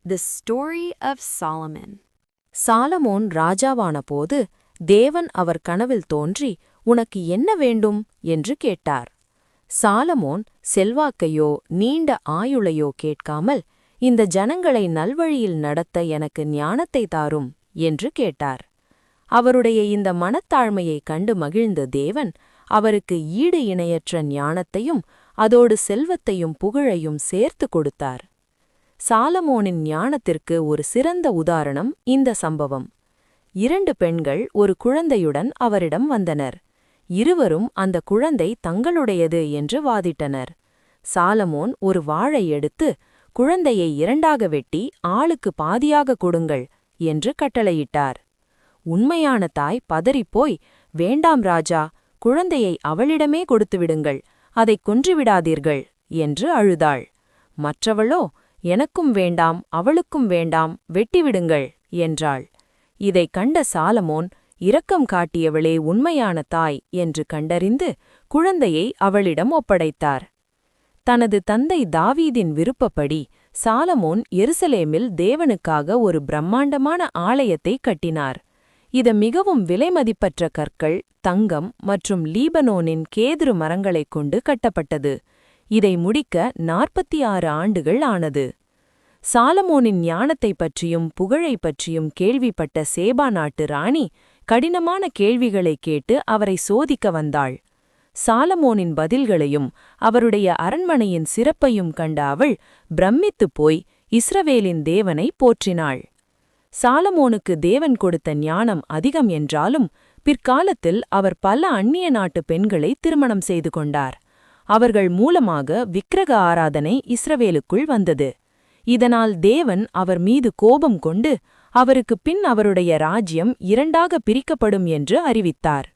The Story of Solomon. Solomon ராஜாவான போது தேவன் அவர் கனவில் தோன்றி உனக்கு என்ன வேண்டும் என்று கேட்டார். சாலமோன் செல்வாக்கையோ நீண்ட ஆயுளையோ கேட்காமல் இந்த ஜனங்களை நல்வழியில் நடத்த எனக்கு ஞானத்தை தாரும் என்று கேட்டார். அவருடைய இந்த மனத்தாழ்மையைக் கண்டு மகிழ்ந்த தேவன் அவருக்கு ஈடு இணையற்ற ஞானத்தையும் அதோடு செல்வத்தையும் புகழையும் சேர்த்து கொடுத்தார். சாலமோனின் ஞானத்திற்கு ஒரு சிறந்த உதாரணம் இந்த சம்பவம். 2 பெண்கள் ஒரு குழந்தையுடன் அவரிடம் வந்தனர். இருவரும் அந்த குழந்தை தங்களுடையது என்று வாதிட்டனர். சாலமோன் ஒரு வாழை எடுத்து குழந்தையை 2ஆக வெட்டி ஆளுக்கு பாதியாக கொடுங்கள் என்று கட்டளையிட்டார். உண்மையான தாய் பதறிப்போய், வேண்டாம் ராஜா, குழந்தையை அவளிடமே கொடுத்துவிடுங்கள், அதைக் கொன்றுவிடாதீர்கள் என்று அழுதாள். மற்றவளோ, எனக்கும் வேண்டாம், அவளுக்கும் வேண்டாம், வெட்டிவிடுங்கள் என்றாள். இதைக் கண்ட சாலமோன், இரக்கம் காட்டியவளே உண்மையான தாய் என்று கண்டறிந்து குழந்தையை அவளிடம் ஒப்படைத்தார். தனது தந்தை தாவீதின் விருப்பப்படி சாலமோன் எருசலேமில் தேவனுக்காக ஒரு பிரம்மாண்டமான ஆலயத்தை கட்டினார். இது மிகவும் விலைமதிப்பற்ற கற்கள், தங்கம் மற்றும் லீபனோனின் கேதுரு மரங்களைக் கொண்டு கட்டப்பட்டது. இதை முடிக்க 46 ஆண்டுகள் ஆனது. சாலமோனின் ஞானத்தைப் பற்றியும் புகழைப் பற்றியும் கேள்விப்பட்ட சேபா நாட்டு ராணி கடினமான கேள்விகளைக் கேட்டு அவரை சோதிக்க வந்தாள். சாலமோனின் பதில்களையும் அவருடைய அரண்மனையின் சிறப்பையும் கண்ட அவள் பிரமித்துப் போய் இஸ்ரவேலின் தேவனை போற்றினாள். சாலமோனுக்கு தேவன் கொடுத்த ஞானம் அதிகம் என்றாலும் பிற்காலத்தில் அவர் பல அந்நிய நாட்டு பெண்களை திருமணம் செய்து கொண்டார். அவர்கள் மூலமாக விக்கிரக ஆராதனை இஸ்ரவேலுக்குள் வந்தது. இதனால் தேவன் அவர் மீது கோபம் கொண்டு அவருக்குப் பின் அவருடைய ராஜ்யம் 2ஆக பிரிக்கப்படும் என்று அறிவித்தார்.